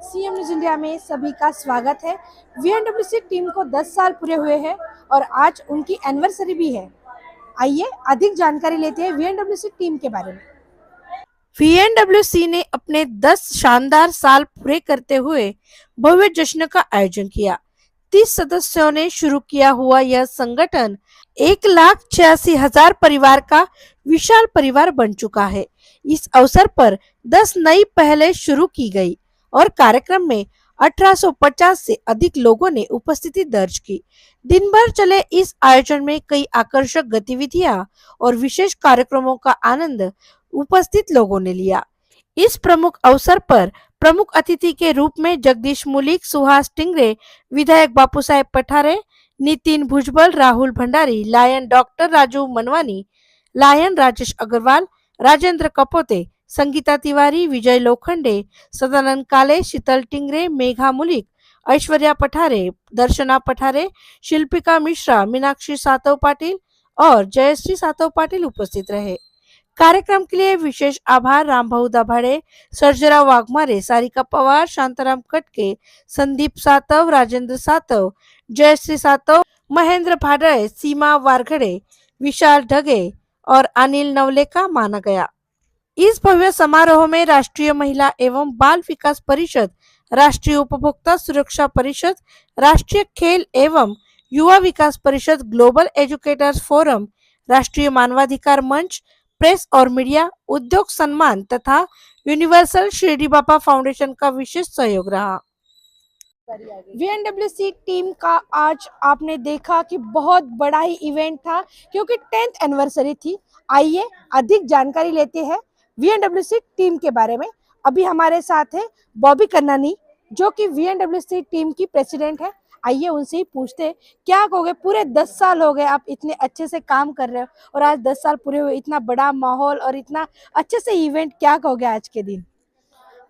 CM news India में सभी का स्वागत है। वीएनडब्ल्यूसी टीम को 10 साल पूरे हुए हैं और आज उनकी एनिवर्सरी भी है। आइए अधिक जानकारी लेते हैं वीएनडब्ल्यूसी टीम के बारे में। वीएनडब्ल्यूसी ने अपने 10 शानदार साल पूरे करते हुए भव्य जश्न का आयोजन किया। 30 सदस्यों ने शुरू किया हुआ यह संगठन 1,86,000 परिवार का विशाल परिवार बन चुका है। इस अवसर पर 10 नई पहलें शुरू की गई और कार्यक्रम में 1850 से अधिक लोगों ने उपस्थिति दर्ज की। दिन भर चले इस आयोजन में कई आकर्षक गतिविधियां और विशेष कार्यक्रमों का आनंद उपस्थित लोगों ने लिया। इस प्रमुख अवसर पर प्रमुख अतिथि के रूप में जगदीश मुलिक, सुहास टिंगरे, विधायक Bapu Saheb Pathare, Nitin Bhujbal, Rahul Bhandari, lion doctor Raju Manwani, lion Rajesh Agarwal, Rajendra Kapote, Sangeeta Tiwari, Vijay Lokhande, Sadanand Kale, Sheetal Tingre, Megha Mulik, Aishwarya Pathare, दर्शना पठारे, शिल्पिका मिश्रा, मीनाक्षी सातव पाटिल और जयश्री सातव पाटिल उपस्थित रहे। कार्यक्रम के लिए विशेष आभार रामभाऊ दाभाडे, सर्जराव वाघमारे, सारिका पवार, शांताराम कटके, संदीप सातव, राजेंद्र सातव, जयश्री सातव, महेंद्र भाडळे, सीमा वारखड़े, विशाल ढगे और अनिल नवले का माना गया। इस भव्य समारोह में राष्ट्रीय महिला एवं बाल विकास परिषद, राष्ट्रीय उपभोक्ता सुरक्षा परिषद, राष्ट्रीय खेल एवं युवा विकास परिषद, ग्लोबल एजुकेटर्स फोरम, राष्ट्रीय मानवाधिकार मंच, प्रेस और मीडिया, उद्योग सम्मान तथा यूनिवर्सल शिरडी बाबा फाउंडेशन का विशेष सहयोग रहा। वीएनडब्ल्यूसी टीम का आज आपने देखा कि बहुत बड़ा ही इवेंट था क्योंकि 10th एनिवर्सरी थी। आइए अधिक जानकारी लेते हैं वीएनडब्ल्यूसी टीम के बारे में। अभी हमारे साथ है बॉबी कन्नानी जो कि वीएनडब्ल्यूसी टीम की प्रेसिडेंट है। आइए उनसे ही पूछते हैं क्या कहोगे, पूरे 10 साल हो गए आप इतने अच्छे से काम कर रहे हो और आज 10 साल पूरे हुए, इतना बड़ा माहौल और इतना अच्छे से इवेंट, क्या कहोगे आज के दिन?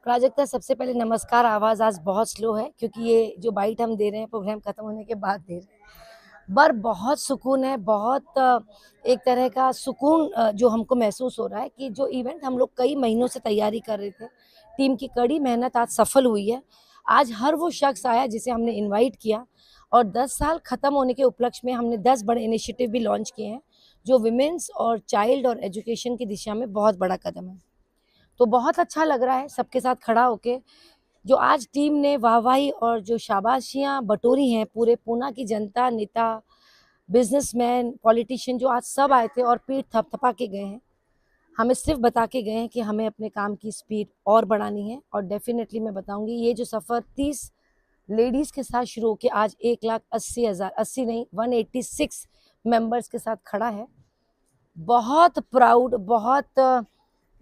प्राजक्ता, सबसे पहले नमस्कार। आवाज़ आज बहुत स्लो है क्योंकि ये जो बाइट हम दे रहे हैं प्रोग्राम खत्म होने के बाद दे रहे हैं। पर बहुत सुकून है, बहुत एक तरह का सुकून जो हमको महसूस हो रहा है कि जो इवेंट हम लोग कई महीनों से तैयारी कर रहे थे, टीम की कड़ी मेहनत आज सफल हुई है। आज हर वो शख्स आया जिसे हमने इनवाइट किया और 10 साल ख़त्म होने के उपलक्ष्य में हमने 10 बड़े इनिशिएटिव भी लॉन्च किए हैं जो विमेंस और चाइल्ड और एजुकेशन की दिशा में बहुत बड़ा कदम है। तो बहुत अच्छा लग रहा है सबके साथ खड़ा होके। जो आज टीम ने वाहवाही और जो शाबाशियां बटोरी हैं, पूरे पूना की जनता, नेता, बिजनेसमैन, पॉलिटिशियन जो आज सब आए थे और पीठ थपथपा के गए हैं। हमें सिर्फ बता के गए हैं कि हमें अपने काम की स्पीड और बढ़ानी है और डेफिनेटली मैं बताऊंगी ये जो सफ़र 30 लेडीज़ के साथ शुरू होकर आज 1,80,000, 80 नहीं 186 मेंबर्स के साथ खड़ा है। बहुत प्राउड, बहुत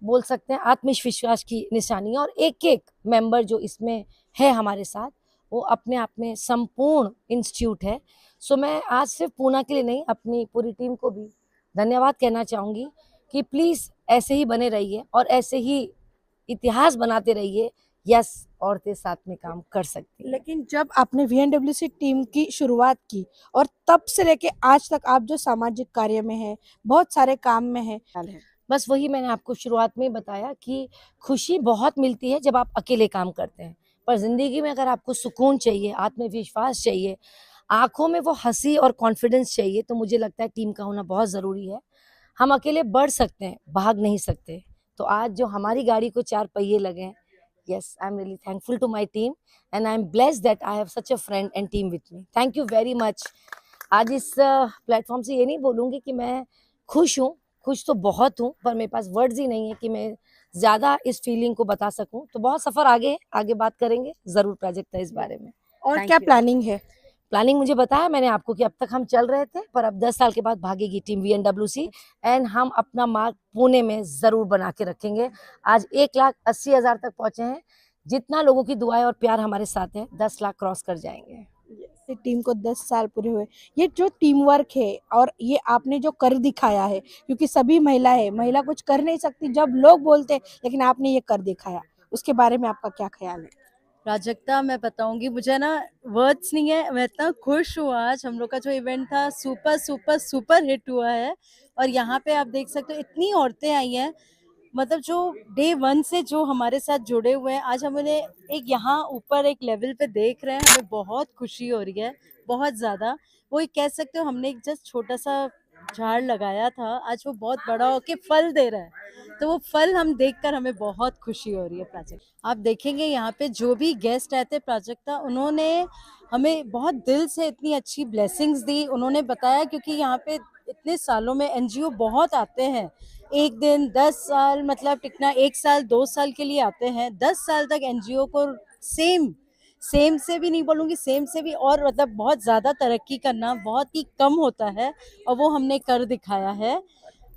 बोल सकते हैं आत्मविश्वास की निशानी है और एक एक मेंबर जो इसमें है हमारे साथ वो अपने आप में संपूर्ण इंस्टीट्यूट है। सो मैं आज सिर्फ पूना के लिए नहीं, अपनी पूरी टीम को भी धन्यवाद कहना चाहूँगी कि प्लीज़ ऐसे ही बने रहिए और ऐसे ही इतिहास बनाते रहिए। यस, औरतें साथ में काम कर सकती हैं। लेकिन जब आपने वीएनडब्ल्यूसी टीम की शुरुआत की और तब से लेके आज तक आप जो सामाजिक कार्य में है, बहुत सारे काम में है, बस वही मैंने आपको शुरुआत में बताया कि खुशी बहुत मिलती है जब आप अकेले काम करते हैं, पर ज़िंदगी में अगर आपको सुकून चाहिए, आत्मविश्वास चाहिए, आँखों में वो हँसी और कॉन्फिडेंस चाहिए, तो मुझे लगता है टीम का होना बहुत ज़रूरी है। हम अकेले बढ़ सकते हैं, भाग नहीं सकते। तो आज जो हमारी गाड़ी को 4 पहिए लगे हैं, yes, I am really thankful to my team and I am blessed that I have such a friend and team with me. Thank you very much. आज इस प्लेटफॉर्म से ये नहीं बोलूँगी कि मैं खुश हूँ, खुश तो बहुत हूँ, पर मेरे पास वर्ड्स ही नहीं है कि मैं ज़्यादा इस फीलिंग को बता सकूँ। तो बहुत सफ़र आगे है, आगे बात करेंगे ज़रूर प्राजक्ता इस बारे में। और Thank क्या you. प्लानिंग है? प्लानिंग मुझे बताया मैंने आपको कि अब तक हम चल रहे थे, पर अब 10 साल के बाद भागेगी टीम वीएनडब्ल्यूसी एंड हम अपना मार्क पुणे में ज़रूर बना के रखेंगे। आज 1,80,000 तक पहुँचे हैं। जितना लोगों की दुआएं और प्यार हमारे साथ है, 10 लाख क्रॉस कर जाएंगे। टीम को 10 साल पूरे हुए, ये जो टीम वर्क है और ये आपने जो कर दिखाया है, क्योंकि सभी महिला है, महिला कुछ कर नहीं सकती जब लोग बोलते हैं, लेकिन आपने ये कर दिखाया, उसके बारे में आपका क्या ख्याल है? प्राजक्ता, मैं बताऊंगी, मुझे ना वर्ड्स नहीं है, मैं इतना खुश हूँ। आज हम लोग का जो इवेंट था सुपर सुपर सुपर हिट हुआ है और यहाँ पे आप देख सकते हो इतनी औरतें आई हैं। मतलब जो डे 1 से जो हमारे साथ जुड़े हुए हैं, आज हम उन्हें एक यहाँ ऊपर एक लेवल पे देख रहे हैं, हमें बहुत खुशी हो रही है, बहुत ज़्यादा। वो एक कह सकते हो हमने एक जस्ट छोटा-सा झाड़ लगाया था, आज वो बहुत बड़ा होके फल दे रहा है। तो वो फल हम देखकर हमें बहुत खुशी हो रही है प्राजक्ता। आप देखेंगे यहाँ पे जो भी गेस्ट आए थे प्राजक्ता, उन्होंने हमें बहुत दिल से इतनी अच्छी ब्लेसिंग्स दी। उन्होंने बताया क्योंकि यहाँ पे इतने सालों में एनजीओ बहुत आते हैं, 1 दिन 10 साल मतलब टिकना, 1 साल 2 साल के लिए आते हैं, 10 साल तक एनजीओ को सेम से भी नहीं बोलूँगी, सेम से भी और मतलब बहुत ज़्यादा तरक्की करना बहुत ही कम होता है, और वो हमने कर दिखाया है।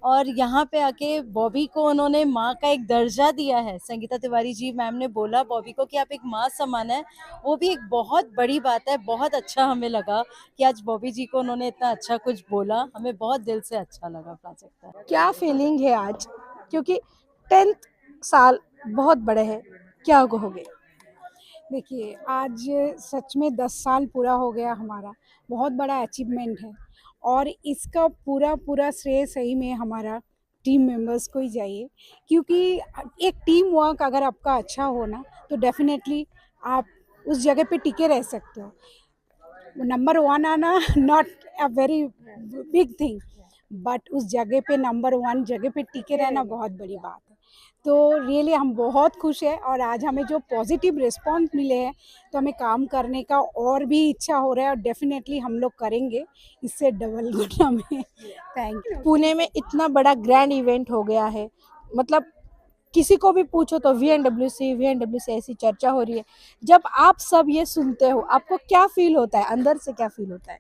और यहाँ पे आके बॉबी को उन्होंने माँ का एक दर्जा दिया है। संगीता तिवारी जी मैम ने बोला बॉबी को कि आप एक माँ समान है, वो भी एक बहुत बड़ी बात है। बहुत अच्छा हमें लगा कि आज बॉबी जी को उन्होंने इतना अच्छा कुछ बोला, हमें बहुत दिल से अच्छा लगा प्राजक्ता। क्या फीलिंग है आज, क्योंकि 10th साल बहुत बड़े हैं, क्या कहोगे? देखिए, आज सच में 10 साल पूरा हो गया हमारा, बहुत बड़ा अचीवमेंट है और इसका पूरा श्रेय सही में हमारा टीम मेंबर्स को ही जाइए, क्योंकि एक टीम वर्क अगर आपका अच्छा हो ना, तो डेफ़िनेटली आप उस जगह पे टिके रह सकते हो। नंबर 1 आना not a very big thing, but उस जगह पे नंबर 1 जगह पे टिके रहना बहुत बड़ी बात है। तो रियली हम बहुत खुश हैं और आज हमें जो पॉजिटिव रिस्पॉन्स मिले हैं, तो हमें काम करने का और भी इच्छा हो रहा है और डेफिनेटली हम लोग करेंगे इससे डबल गुना में। Thank you. पुणे में इतना बड़ा ग्रैंड इवेंट हो गया है, मतलब किसी को भी पूछो तो वीएनडब्ल्यूसी ऐसी चर्चा हो रही है। जब आप सब ये सुनते हो, आपको क्या फील होता है, अंदर से क्या फील होता है?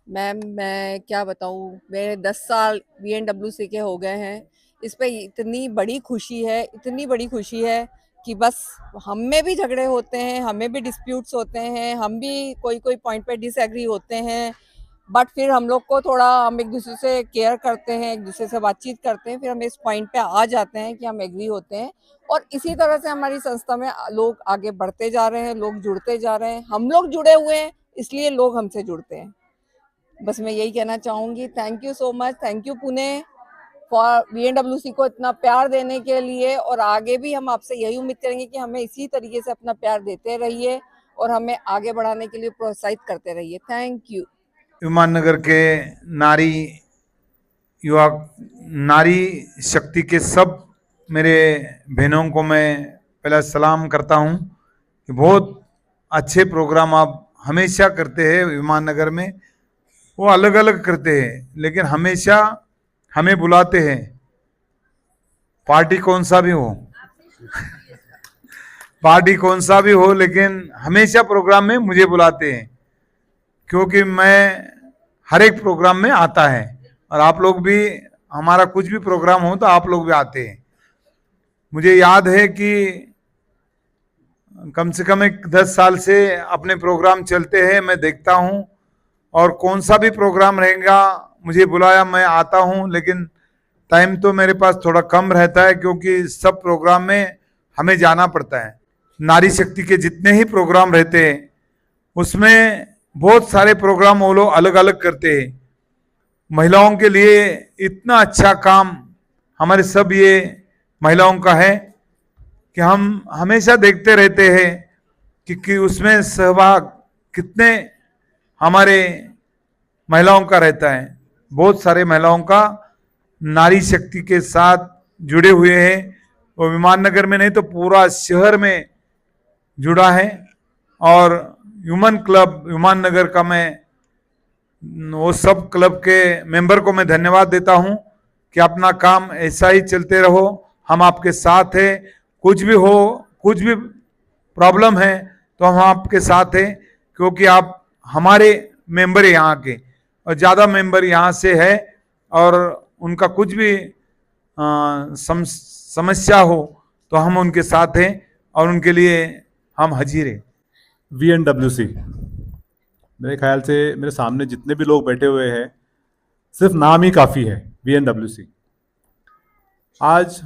मैम मैं क्या बताऊँ, मेरे 10 साल वीएनडब्ल्यूसी के हो गए हैं। इस पे इतनी बड़ी खुशी है, इतनी बड़ी खुशी है कि बस हम में भी झगड़े होते हैं, हमें भी डिस्प्यूट्स होते हैं, हम भी कोई पॉइंट पे डिसएग्री होते हैं, बट फिर हम लोग को थोड़ा हम एक दूसरे से केयर करते हैं, एक दूसरे से बातचीत करते हैं, फिर हम इस पॉइंट पे आ जाते हैं कि हम एग्री होते हैं। और इसी तरह से हमारी संस्था में लोग आगे बढ़ते जा रहे हैं, लोग जुड़ते जा रहे हैं, हम लोग जुड़े हुए हैं इसलिए लोग हमसे जुड़ते हैं। बस मैं यही कहना चाहूँगी, thank you so much, thank you Pune for VNWC को इतना प्यार देने के लिए, और आगे भी हम आपसे यही उम्मीद करेंगे कि हमें इसी तरीके से अपना प्यार देते रहिए और हमें आगे बढ़ाने के लिए प्रोत्साहित करते रहिए। Thank you. विमान नगर के नारी युवा नारी शक्ति के सब मेरे बहनों को मैं पहला सलाम करता हूं कि बहुत अच्छे प्रोग्राम आप हमेशा करते हैं विमान नगर में। वो अलग अलग करते हैं लेकिन हमेशा हमें बुलाते हैं, पार्टी कौन सा भी हो पार्टी कौन सा भी हो, लेकिन हमेशा प्रोग्राम में मुझे बुलाते हैं क्योंकि मैं हर एक प्रोग्राम में आता है और आप लोग भी, हमारा कुछ भी प्रोग्राम हो तो आप लोग भी आते हैं। मुझे याद है कि कम से कम 10 साल से अपने प्रोग्राम चलते हैं, मैं देखता हूं और कौन सा भी प्रोग्राम रहेगा मुझे बुलाया, मैं आता हूं, लेकिन टाइम तो मेरे पास थोड़ा कम रहता है क्योंकि सब प्रोग्राम में हमें जाना पड़ता है। नारी शक्ति के जितने ही प्रोग्राम रहते हैं उसमें बहुत सारे प्रोग्राम वो लोग अलग अलग करते हैं। महिलाओं के लिए इतना अच्छा काम हमारे सब ये महिलाओं का है कि हम हमेशा देखते रहते हैं कि उसमें सहभाग कितने हमारे महिलाओं का रहता है। बहुत सारे महिलाओं का नारी शक्ति के साथ जुड़े हुए हैं, वो विमान नगर में नहीं तो पूरा शहर में जुड़ा है। और ह्यूमन क्लब विमान नगर का मैं वो सब क्लब के मेंबर को मैं धन्यवाद देता हूं कि अपना काम ऐसा ही चलते रहो, हम आपके साथ हैं। कुछ भी हो, कुछ भी प्रॉब्लम है तो हम आपके साथ हैं क्योंकि आप हमारे मेंबर हैं यहाँ के, और ज़्यादा मेंबर यहाँ से है और उनका कुछ भी समस्या हो तो हम उनके साथ हैं और उनके लिए हम हाजिर हैं। वीएनडब्ल्यूसी, मेरे ख्याल से मेरे सामने जितने भी लोग बैठे हुए हैं सिर्फ नाम ही काफ़ी है वीएनडब्ल्यूसी। आज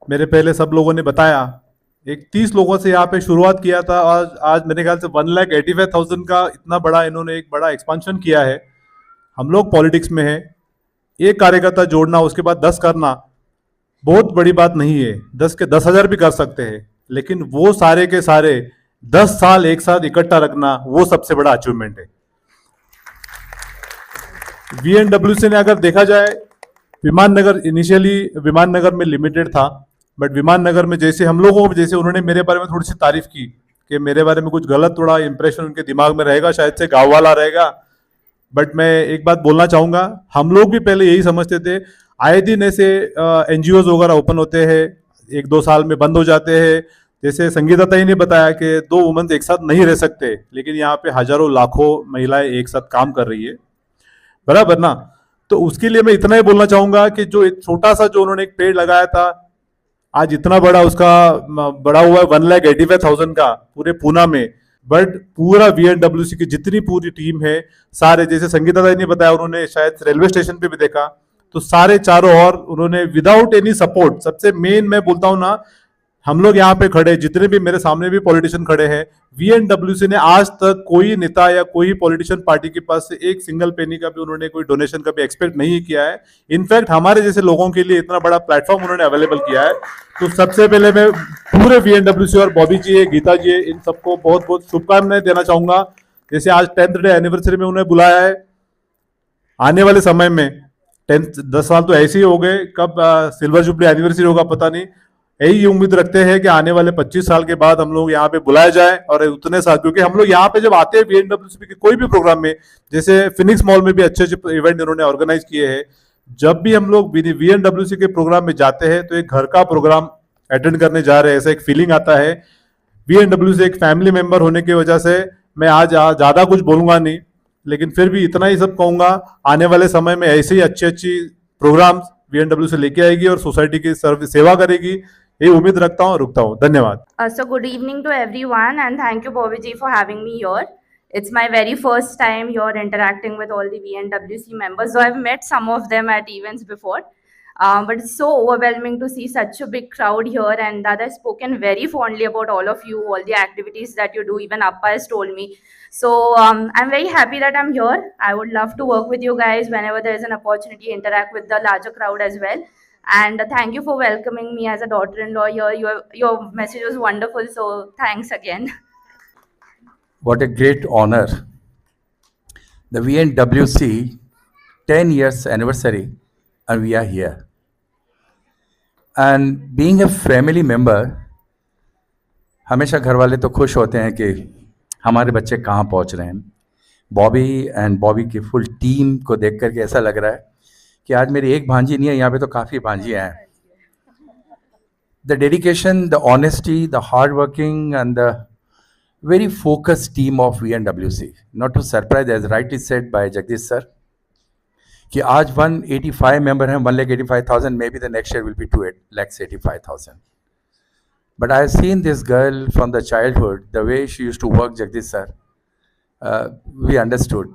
मेरे पहले सब लोगों ने बताया, एक 30 लोगों से यहाँ पे शुरुआत किया था और आज मेरे ख्याल से 1,85,000 का इतना बड़ा इन्होंने एक बड़ा एक्सपांशन किया है। हम लोग पॉलिटिक्स में हैं, एक कार्यकर्ता जोड़ना उसके बाद 10 करना बहुत बड़ी बात नहीं है, 10 के 10,000 भी कर सकते हैं, लेकिन वो सारे के सारे 10 साल एक साथ इकट्ठा रखना वो सबसे बड़ा अचीवमेंट है। VNWC ने अगर देखा जाए, विमान नगर इनिशियली विमान नगर में लिमिटेड था, बट विमान नगर में जैसे हम लोगों को, जैसे उन्होंने मेरे बारे में थोड़ी सी तारीफ की कि मेरे बारे में कुछ गलत थोड़ा इंप्रेशन उनके दिमाग में रहेगा, शायद से गाँव वाला रहेगा, बट मैं एक बात बोलना चाहूँगा, हम लोग भी पहले यही समझते थे, आए दिन ऐसे NGOs वगैरह ओपन होते हैं, 1-2 साल में बंद हो जाते हैं। जैसे संगीता ताई ने बताया कि 2 वुमेन्स एक साथ नहीं रह सकते, लेकिन यहाँ पे हजारों लाखों महिलाएं एक साथ काम कर रही है, बराबर ना। तो उसके लिए मैं इतना ही बोलना चाहूंगा कि जो एक छोटा सा जो उन्होंने एक पेड़ लगाया था, आज इतना बड़ा उसका बड़ा हुआ है 1,85,000 का पूरे पूना में। बट पूरा VNWC की जितनी पूरी टीम है, सारे, जैसे संगीता दाई ने बताया, उन्होंने शायद रेलवे स्टेशन पे भी देखा, तो सारे चारों ओर उन्होंने विदाउट एनी सपोर्ट, सबसे मेन मैं बोलता हूं ना, हम लोग यहाँ पे खड़े, जितने भी मेरे सामने भी पॉलिटिशियन खड़े हैं, VNWC ने आज तक कोई नेता या कोई पॉलिटिशियन पार्टी के पास से एक सिंगल पेनी का भी उन्होंने कोई डोनेशन का भी एक्सपेक्ट नहीं किया है। इनफैक्ट हमारे जैसे लोगों के लिए इतना बड़ा प्लेटफॉर्म उन्होंने अवेलेबल किया है। तो सबसे पहले मैं पूरे VNWC और बॉबी जी, गीता जी, इन सबको बहुत बहुत शुभकामनाएं देना चाहूंगा। जैसे आज 10th डे एनिवर्सरी में उन्हें बुलाया है, आने वाले समय में 10 साल तो ऐसे ही हो गए, कब सिल्वर जुबली एनिवर्सरी होगा पता नहीं, यही उम्मीद रखते हैं कि आने वाले 25 साल के बाद हम लोग यहाँ पे बुलाया जाए। और उतने साल, क्योंकि हम लोग यहाँ पे जब आते हैं VNWC के कोई भी प्रोग्राम में, जैसे फिनिक्स मॉल में भी अच्छे अच्छे इवेंट इन्होंने ऑर्गेनाइज किए हैं, जब भी हम लोग VNWC के प्रोग्राम में जाते हैं तो एक घर का प्रोग्राम अटेंड करने जा रहे हैं, ऐसा एक फीलिंग आता है। VNWC एक फैमिली मेंबर होने की वजह से मैं आज ज्यादा कुछ बोलूंगा नहीं, लेकिन फिर भी इतना ही सब कहूंगा, आने वाले समय में ऐसे ही अच्छी अच्छी प्रोग्राम्स VNWC लेके आएगी और सोसाइटी की सेवा करेगी, ये उम्मीद रखता हूँ। रुकता हूँ, धन्यवाद। So good evening to everyone and thank you Bobby ji for having me here. It's my very first time here interacting with all the VNWC members. So I've met some of them at events before, but it's so overwhelming to see such a big crowd here. And Dada has spoken very fondly about all of you, all the activities that you do. Even Appa has told me. So I'm very happy that I'm here. I would love to work with you guys whenever there is an opportunity, interact with the larger crowd as well. And thank you for welcoming me as a daughter-in-law here. Your message was wonderful, so thanks again. What a great honor. The VNWC 10 years anniversary and we are here. And being a family member, हमेशा घर वाले तो खुश होते हैं कि हमारे बच्चे कहाँ पहुँच रहे हैं। बॉबी एंड बॉबी की फुल टीम को देख करके ऐसा लग रहा है कि आज मेरी एक भांजी नहीं है, यहाँ पे तो काफ़ी भांजियाँ हैं। The dedication, the honesty, the hard working and the very focused team of VNWC. Not to surprise, as rightly said by Jagdish sir, कि आज 185 member हैं, 1,85,000, maybe the next year will be 2,85,000. But I have seen this girl from the childhood, the way she used to work, Jagdish sir, we understood.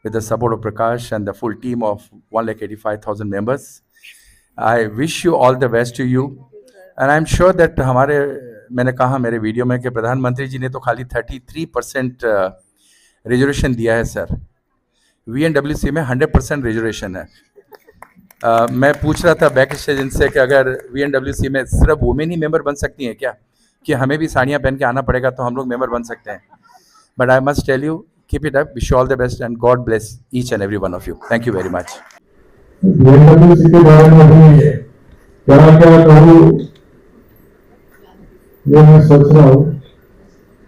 With the support of Prakash and the full team of 1,85,000 members. I wish you all the best to you. And I'm sure that हमारे, मैंने कहा मेरे video में कि प्रधानमंत्री जी ने तो खाली 33% रिजर्वेशन दिया है सर, VNWC में 100% रिजर्वेशन है। मैं पूछ रहा था बैक स्टेज इनसे कि अगर VNWC में सिर्फ वुमेन ही मेंबर बन सकती हैं क्या, कि हमें भी साड़ियाँ पहन के आना पड़ेगा तो हम लोग मेंबर बन सकते हैं। But I must tell you, keep it up, wish you all the best and God bless each and every one of you. Thank you very much. VNWC के बारे में भी क्या क्या कहूँ, ये मैं सोच रहा हूँ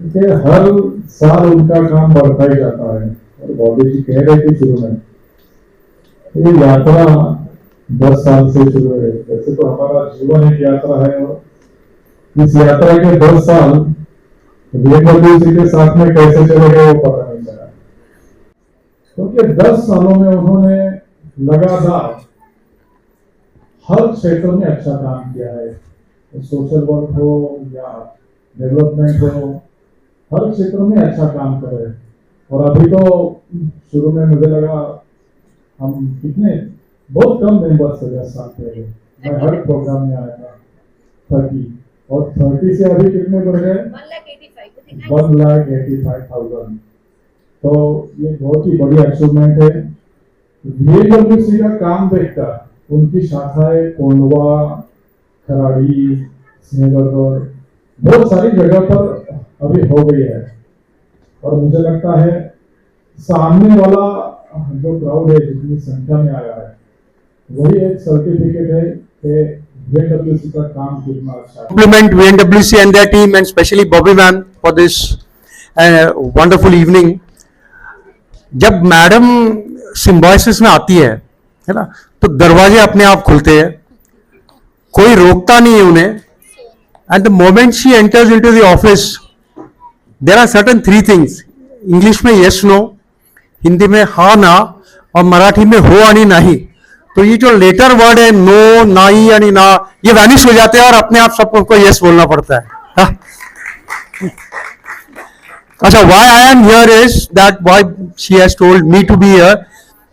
कि हर साल उनका काम बढ़ता ही जाता है। और बॉबी जी कह रहे थे शुरू में, ये यात्रा 10 साल से शुरू है। वैसे तो हमारा जीवन एक यात्रा है और इस यात्रा के 10 साल VNWC के साथ में कैसे चले गए वो पता नहीं चला, क्योंकि 10 सालों में उन्होंने लगातार हर क्षेत्र में अच्छा काम किया है। सोशल वर्क हो या डेवलपमेंट हो, हर क्षेत्र में अच्छा काम कर रहे हैं। और अभी तो शुरू में मुझे लगा हम कितने बहुत कम मेंबर्स थे 10 साल पहले, मैं हर प्रोग्राम में आया था 30, और 30 से अभी कितने बढ़ गए 1,85,000। तो ये बहुत ही बड़ी अचीवमेंट है। VNWC का काम देखकर उनकी शाखाएं कोंडवा, खराड़ी, सिंहगढ़, बहुत सारी जगह पर अभी हो गई है। और मुझे लगता है सामने वाला जो क्राउड है, जितनी संख्या में आया है, वही एक सर्टिफिकेट है कि VNWC का काम कितना अच्छा है। Compliment VNWC and their team and especially Bobby ma'am for this wonderful evening. जब मैडम सिम्बॉयसिस में आती है ना, तो दरवाजे अपने आप खुलते हैं, कोई रोकता नहीं है उन्हें। And the moment she enters into the office, there are certain 3 things. English में यस नो, हिंदी में हाँ ना, और मराठी में हो आणि नाही। तो ये जो लेटर वर्ड है नो, नाई यानी ना, ये वैनिश हो जाते हैं और अपने आप सबको यस बोलना पड़ता है। हाँ? अच्छा, why I am here is that why she has told me to be here,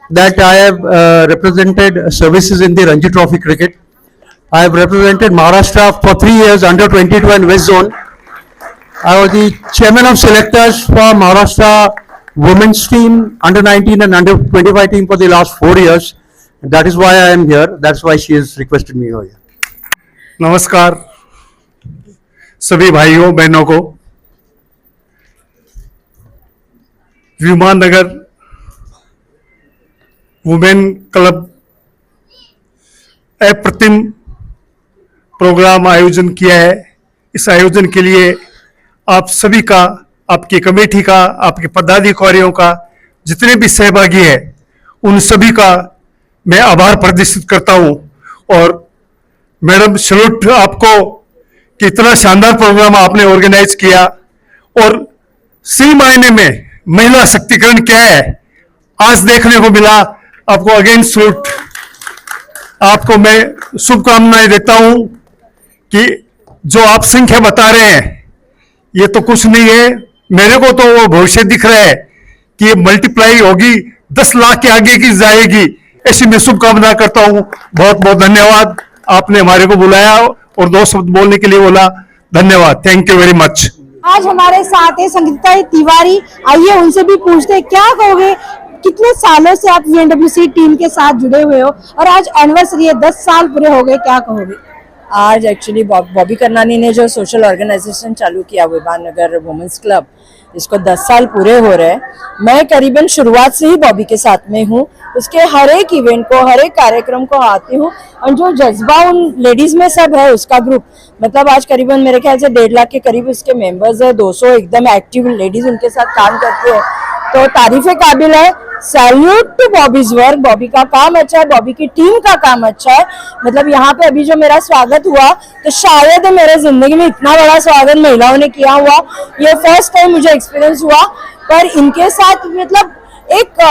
that I have represented services in the Ranji Trophy cricket. I have represented Maharashtra for 3 years under 22 and West Zone. I was the chairman of selectors for Maharashtra women's team, under 19 and under 25 team for the last 4 years. That is why I am here. That's why she has requested me here. नमस्कार सभी भाइयों बहनों को। विमान नगर women club अप्रतिम programme आयोजन किया है। इस आयोजन के लिए आप सभी का, आपकी कमेटी का, आपके पदाधिकारियों का, जितने भी सहभागी हैं, उन सभी का मैं आभार प्रदर्शित करता हूं। और मैडम, सैल्यूट आपको कि इतना शानदार प्रोग्राम आपने ऑर्गेनाइज किया। और सही मायने में महिला शक्तिकरण क्या है आज देखने को मिला। आपको अगेन सैल्यूट। आपको मैं शुभकामनाएं देता हूं कि जो आप संख्या बता रहे हैं ये तो कुछ नहीं है, मेरे को तो वो भविष्य दिख रहा है कि ये मल्टीप्लाई होगी, 10 लाख के आगे की जाएगी। ऐसी मैं शुभकामना करता हूं। बहुत बहुत धन्यवाद, आपने हमारे को बुलाया और 2 शब्द बोलने के लिए बोला। धन्यवाद, थैंक यू वेरी मच। आज हमारे साथ है संगीता तिवारी। आइए उनसे भी पूछते हैं, क्या कहोगे, कितने सालों से आप VNWC टीम के साथ जुड़े हुए हो और आज एनिवर्सरी है, 10 साल पूरे हो गए, क्या कहोगे? आज एक्चुअली बॉबी करनानी ने जो सोशल ऑर्गेनाइजेशन चालू किया विमान नगर वुमेन्स क्लब, इसको 10 साल पूरे हो रहे हैं। मैं करीबन शुरुआत से ही बॉबी के साथ में हूँ, उसके हर एक इवेंट को, हर एक कार्यक्रम को आती हूँ। और जो जज्बा उन लेडीज में सब है, उसका ग्रुप, मतलब आज करीबन मेरे ख्याल से 1.5 लाख के करीब उसके मेंबर्स है, 200 एकदम एक्टिव लेडीज उनके साथ काम करती है। तो तारीफ काबिल है। Salute to Bobby's work. Bobby का काम अच्छा है, बॉबी की टीम का काम अच्छा है। मतलब यहाँ पे अभी जो मेरा स्वागत हुआ, तो शायद मेरे जिंदगी में इतना बड़ा स्वागत महिलाओं ने किया हुआ, ये फर्स्ट टाइम मुझे एक्सपीरियंस हुआ। पर इनके साथ मतलब एक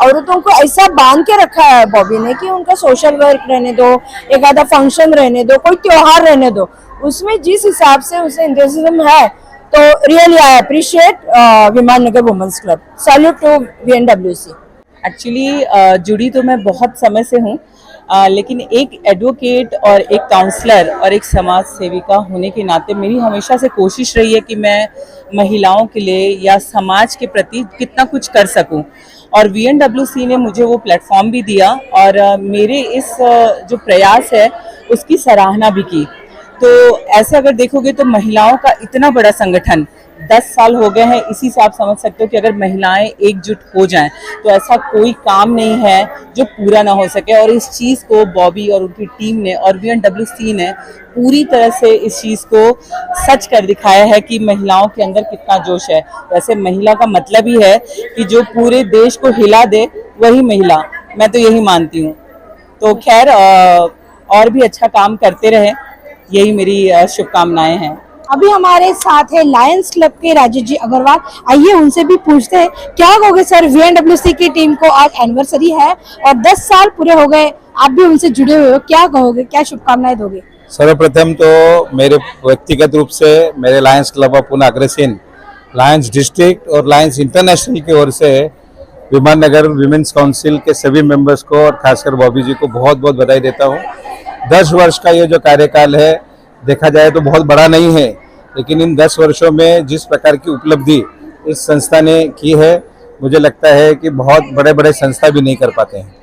औरतों को ऐसा बांध के रखा है बॉबी ने कि उनका सोशल वर्क रहने दो, एक आधा फंक्शन रहने दो, कोई त्योहार रहने दो, उसमें जिस हिसाब से उसे इंटरेस्टिज्म है, तो really I appreciate Viman Nagar women's club. Salute to VNWC। Actually जुड़ी तो मैं बहुत समय से हूँ, लेकिन एक एडवोकेट और एक काउंसलर और एक समाज सेविका होने के नाते मेरी हमेशा से कोशिश रही है कि मैं महिलाओं के लिए या समाज के प्रति कितना कुछ कर सकूं। और VNWC ने मुझे वो प्लेटफॉर्म भी दिया और मेरे इस जो प्रयास है उसकी सराहना भी की। तो ऐसे अगर देखोगे तो महिलाओं का इतना बड़ा संगठन 10 साल हो गए हैं, इसी से आप समझ सकते हो कि अगर महिलाएं एकजुट हो जाएं तो ऐसा कोई काम नहीं है जो पूरा ना हो सके। और इस चीज़ को बॉबी और उनकी टीम ने और VNWC ने पूरी तरह से इस चीज़ को सच कर दिखाया है कि महिलाओं के अंदर कितना जोश है। वैसे महिला का मतलब ही है कि जो पूरे देश को हिला दे वही महिला, मैं तो यही मानती हूँ। तो खैर और भी अच्छा काम करते रहे, यही मेरी शुभकामनाएं हैं। अभी हमारे साथ है लायंस क्लब के राजेश जी अग्रवाल। आइए उनसे भी पूछते हैं, क्या कहोगे सर, VNWC की टीम को आज एनिवर्सरी है और 10 साल पूरे हो गए, आप भी उनसे जुड़े हुए हो, क्या कहोगे, क्या शुभकामनाएं दोगे? सर्वप्रथम तो मेरे व्यक्तिगत रूप से मेरे Lions club of Pune Agrasen, Lions district और लायंस इंटरनेशनल की ओर से विमान नगर विमेंस काउंसिल के सभी मेंबर्स को और खासकर बॉबी जी को बहुत बहुत बधाई देता हूँ। 10 वर्ष का ये जो कार्यकाल है, देखा जाए तो बहुत बड़ा नहीं है, लेकिन इन 10 वर्षों में जिस प्रकार की उपलब्धि इस संस्था ने की है, मुझे लगता है कि बहुत बड़े बड़े संस्था भी नहीं कर पाते हैं।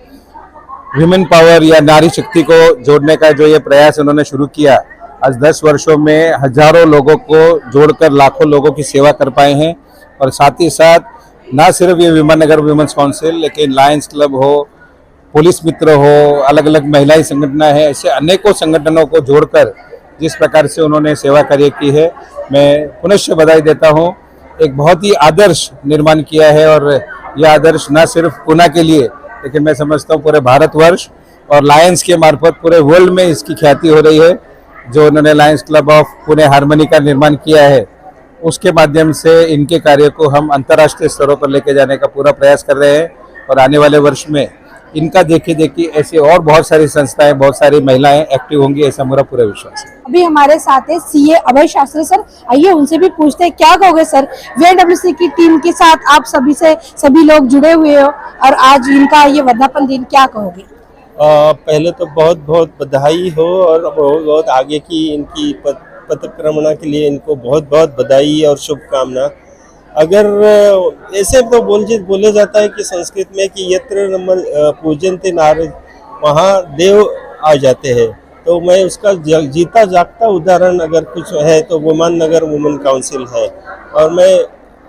विमेन पावर या नारी शक्ति को जोड़ने का जो ये प्रयास उन्होंने शुरू किया, आज 10 वर्षों में हजारों लोगों को जोड़कर लाखों लोगों की सेवा कर पाए हैं। और साथ ही साथ ना सिर्फ ये विमान नगर वुमेन्स काउंसिल, लेकिन लायंस क्लब हो, पुलिस मित्र हो, अलग अलग महिला संगठन है, ऐसे अनेकों संगठनों को जोड़कर जिस प्रकार से उन्होंने सेवा कार्य की है, मैं पुनश्च बधाई देता हूँ। एक बहुत ही आदर्श निर्माण किया है और यह आदर्श न सिर्फ पुणे के लिए, लेकिन मैं समझता हूँ पूरे भारतवर्ष और लायंस के मार्फत पूरे वर्ल्ड में इसकी ख्याति हो रही है। जो उन्होंने Lions club of Pune harmony का निर्माण किया है, उसके माध्यम से इनके कार्य को हम अंतर्राष्ट्रीय स्तरों पर लेके जाने का पूरा प्रयास कर रहे हैं। और आने वाले वर्ष में इनका देखी ऐसी और बहुत सारी संस्थाएं, बहुत सारी महिलाएं एक्टिव होंगी, ऐसा मेरा पूरा विश्वास है। अभी हमारे साथ है सीए अभय शास्त्री सर, आइए उनसे भी पूछते हैं क्या कहोगे सर, वीएनडब्ल्यूसी की टीम के साथ आप सभी लोग जुड़े हुए हो और आज इनका ये वर्धापन दिन, क्या कहोगे? पहले तो बहुत बहुत बधाई हो और बहुत बहुत आगे की इनकी पदक्रमणा के लिए इनको बहुत बहुत बधाई और शुभकामना। अगर ऐसे तो बोले जाता है कि संस्कृत में कि यत्र पूजन्ते नारद वहाँ देव आ जाते हैं, तो मैं उसका जीता जागता उदाहरण अगर कुछ है तो विमान नगर वुमेन काउंसिल है। और मैं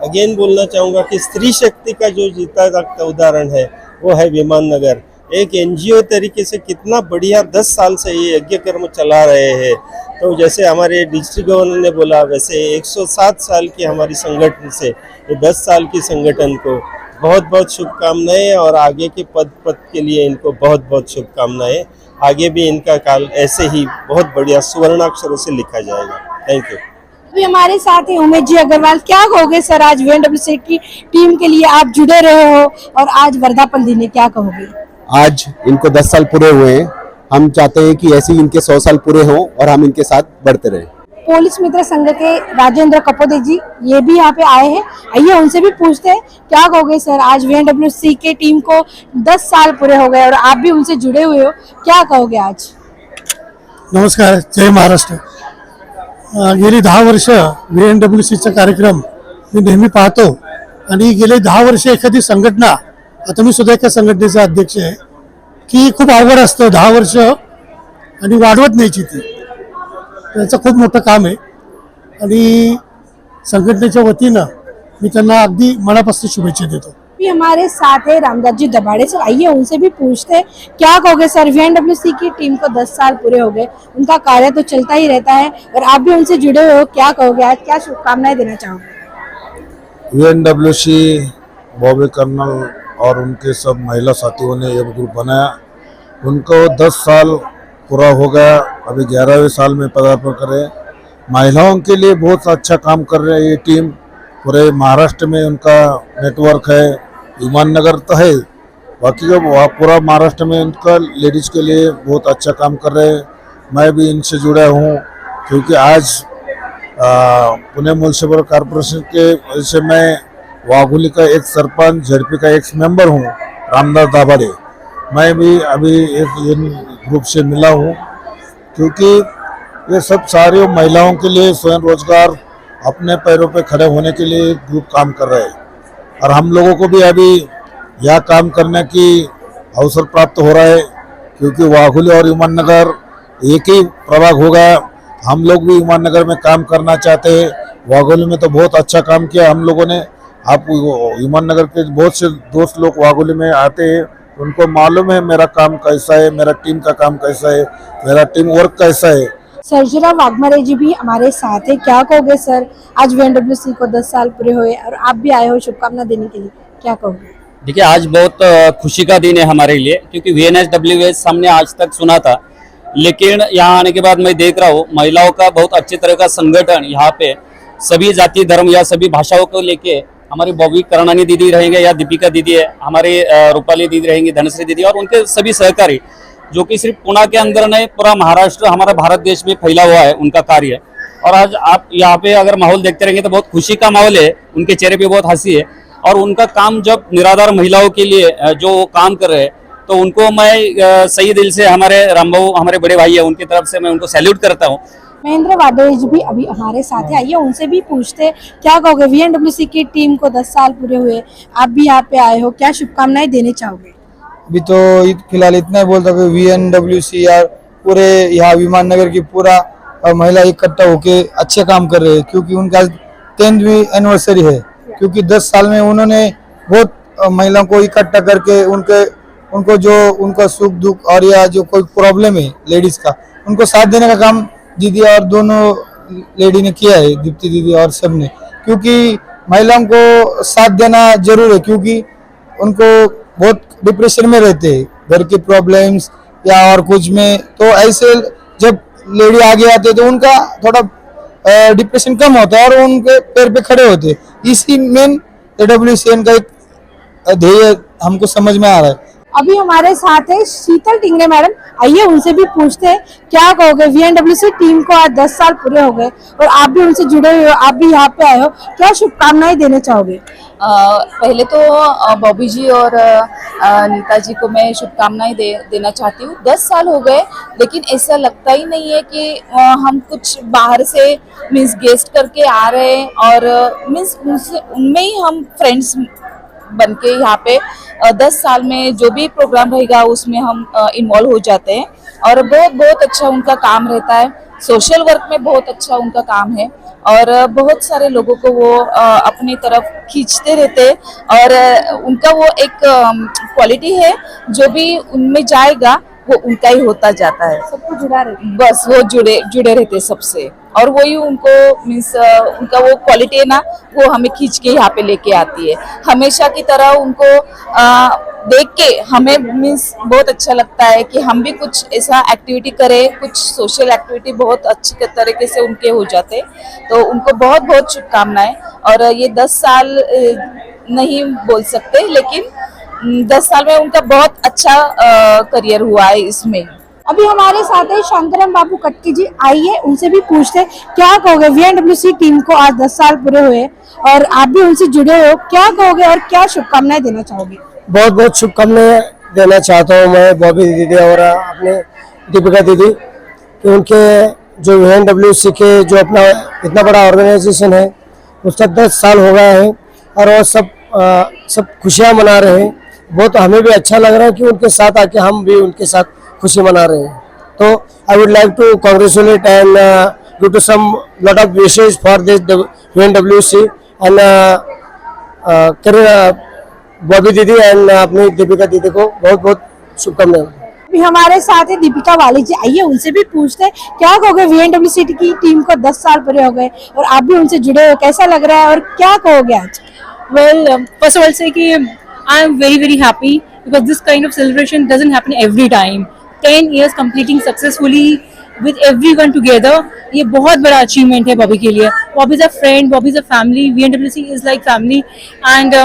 अगेन बोलना चाहूँगा कि स्त्री शक्ति का जो जीता जागता उदाहरण है वो है विमान नगर। एक एनजीओ तरीके से कितना बढ़िया 10 साल से ये यज्ञ कर्म चला रहे हैं। तो जैसे हमारे डिस्ट्रिक्ट गवर्नर ने बोला, वैसे 107 साल की हमारी संगठन से ये 10 साल की संगठन को बहुत बहुत शुभकामनाएं और आगे के पद के लिए इनको बहुत बहुत शुभकामनाएं। आगे भी इनका काल ऐसे ही बहुत बढ़िया सुवर्णाक्षरों से लिखा जाएगा। Thank you. अभी हमारे साथ है उमेश जी अग्रवाल, क्या कहोगे सर, आज वीएनडब्ल्यूसी की टीम के लिए आप जुड़े रहे हो और आज वर्धापन दिन है, क्या कहोगे? आज इनको 10 साल पूरे हुए हैं, हम चाहते हैं कि ऐसे ही इनके 100 साल पूरे हों और हम इनके साथ बढ़ते रहें। पुलिस मित्र संघ के राजेंद्र कपोदे जी ये भी यहाँ पे आए हैं, आइए उनसे भी पूछते हैं क्या कहोगे सर, आज वीएनडब्ल्यूसी के टीम को 10 साल पूरे हो गए और आप भी उनसे जुड़े हुए हो, क्या कहोगे आज? नमस्कार, जय महाराष्ट्र। गेली 10 वर्ष वीएनडब्ल्यूसीचा कार्यक्रम मी नेहमी पाहतो आणि गेले 10 वर्ष एखादी संघटना, आता मी सुद्धा एका संघटनेचा अध्यक्ष आहे, की खूप अवघड असतं 10 वर्ष आणि वाढवत न्यायची ती, त्याचं खूप मोठं काम आहे आणि संघटनेच्या वतीनं मी त्यांना अगदी मनापासून शुभेच्छा देतो। भी हमारे साथ है रामदास जी दबाड़े सर, आइए उनसे भी पूछते हैं क्या कहोगे सर, वीएनडब्ल्यूसी की टीम को 10 साल पूरे हो गए, उनका कार्य तो चलता ही रहता है और आप भी उनसे जुड़े हुए हो, क्या कहोगे आज, क्या शुभकामनाएं देना चाहोगे? वीएनडब्ल्यूसी बॉबी कर्नल और उनके सब महिला साथियों ने एक ग्रुप बनाया, उनको 10 साल पूरा हो गया, अभी 11वें साल में पदार्पण कर रहे हैं। महिलाओं के लिए बहुत अच्छा काम कर रहे हैं ये टीम, पूरे महाराष्ट्र में उनका नेटवर्क है, विमान नगर तो है, बाकी जो पूरा महाराष्ट्र में उनका लेडीज़ के लिए बहुत अच्छा काम कर रहे हैं। मैं भी इनसे जुड़ा हूँ क्योंकि आज पुणे म्युनिसिपल कॉरपोरेशन के वजह से मैं वाघोली का एक सरपंच, झड़पी का एक मेंबर हूँ, रामदास दाभाडे। मैं भी अभी एक ग्रुप से मिला हूँ क्योंकि ये सब सारी महिलाओं के लिए स्वयं रोजगार, अपने पैरों पे खड़े होने के लिए एक ग्रुप काम कर रहे हैं और हम लोगों को भी अभी यह काम करने की अवसर प्राप्त हो रहा है क्योंकि वाघोली और विमान नगर एक ही प्रभाग हो गया। हम लोग भी विमान नगर में काम करना चाहते हैं। वाघोली में तो बहुत अच्छा काम किया हम लोगों ने, आप विमान नगर के बहुत से दोस्त लोग वाघोली में आते हैं, उनको मालूम है मेरा काम कैसा है, मेरा टीम का काम कैसा है, मेरा टीम वर्क कैसा है। सर्जिला वाघमारे जी भी हमारे साथ है, क्या कहोगे सर, आज वीएनडब्ल्यूसी को 10 साल पूरे हुए और आप भी आए हो शुभकामना देने के लिए, क्या कहोगे? देखिए, आज बहुत खुशी का दिन है हमारे लिए क्योंकि वीएनडब्ल्यूएस हमने आज तक सुना था, लेकिन यहाँ आने के बाद मैं देख रहा हूँ महिलाओं का बहुत अच्छी तरह का संगठन, यहाँ पे सभी जाति धर्म या सभी भाषाओं को लेके हमारी बॉबी करणानी दीदी रहेंगे या दीपिका दीदी है, हमारी रूपाली दीदी रहेंगी, धनश्री दीदी और उनके सभी सहकारी, जो कि सिर्फ पुणे के अंदर नहीं पूरा महाराष्ट्र हमारा भारत देश में फैला हुआ है उनका कार्य। और आज आप यहाँ पे अगर माहौल देखते रहेंगे तो बहुत खुशी का माहौल है, उनके चेहरे पे बहुत हंसी है और उनका काम जब निराधार महिलाओं के लिए जो काम कर रहे हैं तो उनको मैं सही दिल से, हमारे रामबाबू हमारे बड़े भाई है, उनकी तरफ से मैं उनको सैल्यूट करता हूँ। महेंद्र वाडेज भी अभी हमारे साथ है, आइए उनसे भी पूछते क्या कहोगे, वीएनडब्ल्यूसी की टीम को 10 साल पूरे हुए, आप भी यहाँ पे आए हो, क्या शुभकामनाएं देने चाहोगे? अभी तो फिलहाल इतना ही बोलता हूँ वीएनडब्ल्यूसी यार पूरे यहाँ विमान नगर की पूरा और महिला इकट्ठा होके अच्छे काम कर रहे हैं, क्योंकि उनका 10वीं एनिवर्सरी है। क्योंकि 10 साल में उन्होंने बहुत महिलाओं को इकट्ठा करके उनको जो उनका सुख दुख और या जो कोई प्रॉब्लम है लेडीज का, उनको साथ देने का काम दीदी और दोनों लेडी ने किया है, दीप्ति दीदी और सब ने। क्योंकि महिलाओं को साथ देना जरूर है, क्योंकि उनको बहुत डिप्रेशन में रहते हैं, घर की प्रॉब्लम्स या और कुछ में, तो ऐसे जब लेडी आगे आते तो उनका थोड़ा डिप्रेशन कम होता है और उनके पैर पे खड़े होते हैं। इसी मेन AWCN का एक ध्येय हमको समझ में आ रहा है। अभी हमारे साथ है शीतल टिंगरे मैडम, आइए उनसे भी पूछते हैं क्या कहोगे। VNWC टीम को आज 10 साल पूरे हो गए और आप भी उनसे जुड़े हुए हो, आप भी यहाँ पे आए हो, क्या शुभकामनाएं देना चाहोगे? पहले तो बॉबी जी और नीता जी को मैं शुभकामनाएं देना चाहती हूँ। 10 साल हो गए, लेकिन ऐसा लगता ही नहीं है कि हम कुछ बाहर से मीन्स गेस्ट करके आ रहे हैं, और मीन्स उनमें ही हम फ्रेंड्स बन के यहाँ पे 10 साल में जो भी प्रोग्राम रहेगा उसमें हम इन्वॉल्व हो जाते हैं। और बहुत बहुत अच्छा उनका काम रहता है, सोशल वर्क में बहुत अच्छा उनका काम है, और बहुत सारे लोगों को वो अपनी तरफ खींचते रहते हैं। और उनका वो एक क्वालिटी है, जो भी उनमें जाएगा वो उनका ही होता जाता है, सबको जुड़ा रहता है। बस वो जुड़े रहते सबसे, और वही उनको मीन्स उनका वो क्वालिटी है ना, वो हमें खींच के यहाँ पे लेके आती है। हमेशा की तरह उनको देख के हमें मीन्स बहुत अच्छा लगता है कि हम भी कुछ ऐसा एक्टिविटी करें, कुछ सोशल एक्टिविटी बहुत अच्छी तरीके से उनके हो जाते। तो उनको बहुत बहुत शुभकामनाएं। और ये 10 साल नहीं बोल सकते, लेकिन 10 साल में उनका बहुत अच्छा करियर हुआ है इसमें। अभी हमारे साथ है शांताराम बाबू कटकी जी, आइए उनसे भी पूछते हैं क्या कहोगे। VNWC टीम को आज 10 साल पूरे हुए और आप भी उनसे जुड़े हो, क्या कहोगे और क्या शुभकामनाएं देना चाहोगे? बहुत बहुत शुभकामनाएं देना चाहता हूँ मैं बॉबी दीदी और अपने दीपिका दीदी, कि उनके जो VNWC के जो अपना इतना बड़ा ऑर्गेनाइजेशन है उसका 10 साल हो गया है, और वो सब खुशियाँ मना रहे हैं। बहुत हमें भी अच्छा लग रहा है कि उनके साथ आके हम भी उनके साथ खुशी मना रहे हैं। तो I would like to congratulate and give to some lot of wishes for this VNWC and Bobby didi and अपनी दीपिका दीदी को बहुत बहुत शुभकामनाएं। अभी हमारे साथ है दीपिका वाली जी, आइए उनसे भी पूछते हैं क्या कहोगे। VNWC की टीम को 10 साल पूरे हो गए और आप भी उनसे जुड़े हो, कैसा लग रहा है और क्या कहोगे आज? Well, first of all, say कि I am very happy because this kind of celebration doesn't happen every time. 10 years completing successfully with everyone together, ये बहुत बड़ा achievement है बॉबी के लिए। Bobby is a friend, Bobby is a family, VNWC is like family, and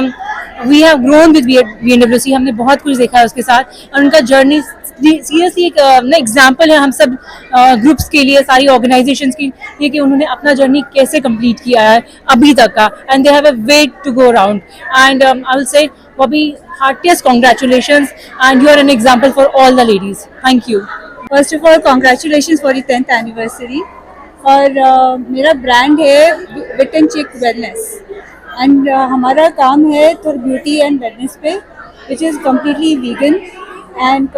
we have grown with VNWC। हमने बहुत कुछ देखा है उसके साथ, और उनका जर्नी सीरियसली एक एग्जाम्पल है हम सब ग्रुप्स के लिए, सारी ऑर्गेनाइजेशंस की, ये कि उन्होंने अपना जर्नी कैसे कंप्लीट किया है अभी तक का, and they have a way to go around. And I will say Bobby, heartiest congratulations, and you are an example for all the ladies. Thank you. First of all, congratulations for the 10th anniversary. और मेरा brand है wit and chic wellness, and हमारा काम है तो beauty and wellness पे, which is completely vegan and